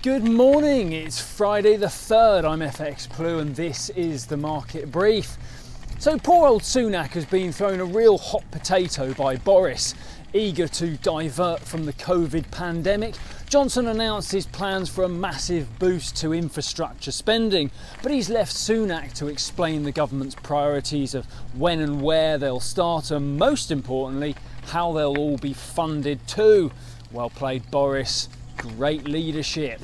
Good morning, it's Friday the 3rd, I'm FX Plu and this is the market brief. So poor old Sunak has been thrown a real hot potato by Boris. Eager to divert from the COVID pandemic, Johnson announced his plans for a massive boost to infrastructure spending, but he's left Sunak to explain the government's priorities of when and where they'll start and, most importantly, how they'll all be funded too. Well played, Boris. Great leadership.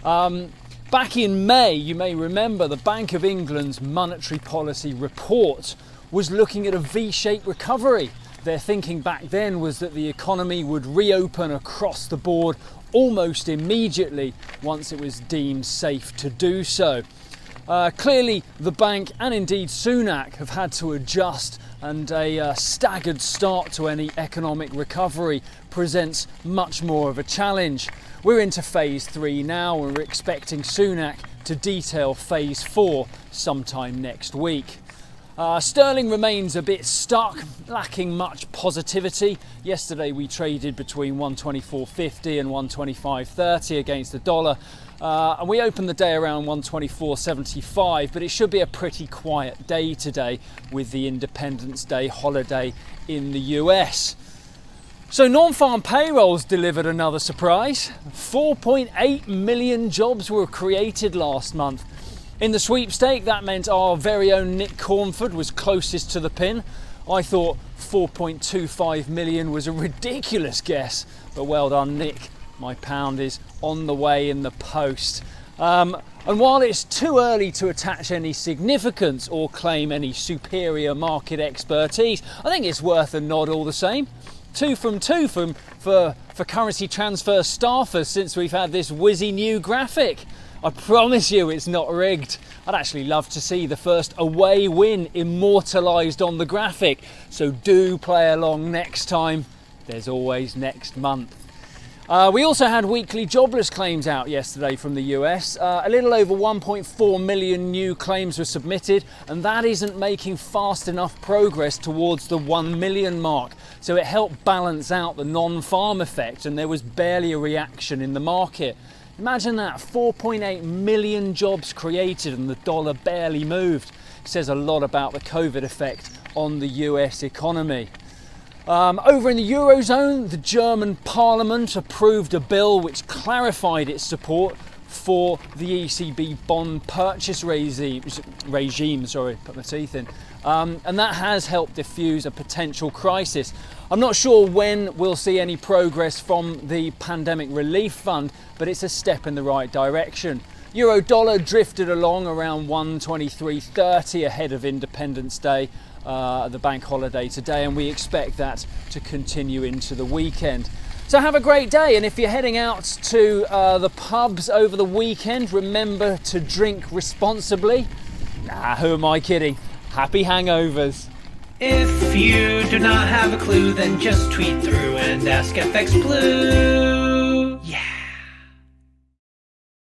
Back in May, you may remember, the Bank of England's monetary policy report was looking at a V-shaped recovery. Their thinking back then was that the economy would reopen across the board almost immediately once it was deemed safe to do so. Clearly, the bank and indeed Sunak have had to adjust, and a staggered start to any economic recovery presents much more of a challenge. We're into phase 3 now and we're expecting Sunak to detail phase 4 sometime next week. Sterling remains a bit stuck, lacking much positivity. Yesterday we traded between 124.50 and 125.30 against the dollar, and we opened the day around 124.75, but it should be a pretty quiet day today with the Independence Day holiday in the US. So non-farm payrolls delivered another surprise. 4.8 million jobs were created last month. In the sweepstake, that meant our very own Nick Cornford was closest to the pin. I thought 4.25 million was a ridiculous guess, but well done, Nick. My pound is on the way in the post. And while it's too early to attach any significance or claim any superior market expertise, I think it's worth a nod all the same. 2 from 2 for currency transfer staffers since we've had this whizzy new graphic. I promise you it's not rigged. I'd actually love to see the first away win immortalised on the graphic, so do play along next time. There's always next month. We also had weekly jobless claims out yesterday from the US. A little over 1.4 million new claims were submitted, and that isn't making fast enough progress towards the 1 million mark. So it helped balance out the non-farm effect, and there was barely a reaction in the market. Imagine that, 4.8 million jobs created and the dollar barely moved. It says a lot about the COVID effect on the US economy. Over in the Eurozone, the German Parliament approved a bill which clarified its support for the ECB bond purchase regime, put my teeth in. And that has helped diffuse a potential crisis. I'm not sure when we'll see any progress from the pandemic relief fund, but it's a step in the right direction. Euro dollar drifted along around 123.30 ahead of Independence Day, the bank holiday today, and we expect that to continue into the weekend. So have a great day, and if you're heading out to the pubs over the weekend, remember to drink responsibly. Nah, who am I kidding? Happy hangovers. If you do not have a clue, then just tweet through and ask FX Blue.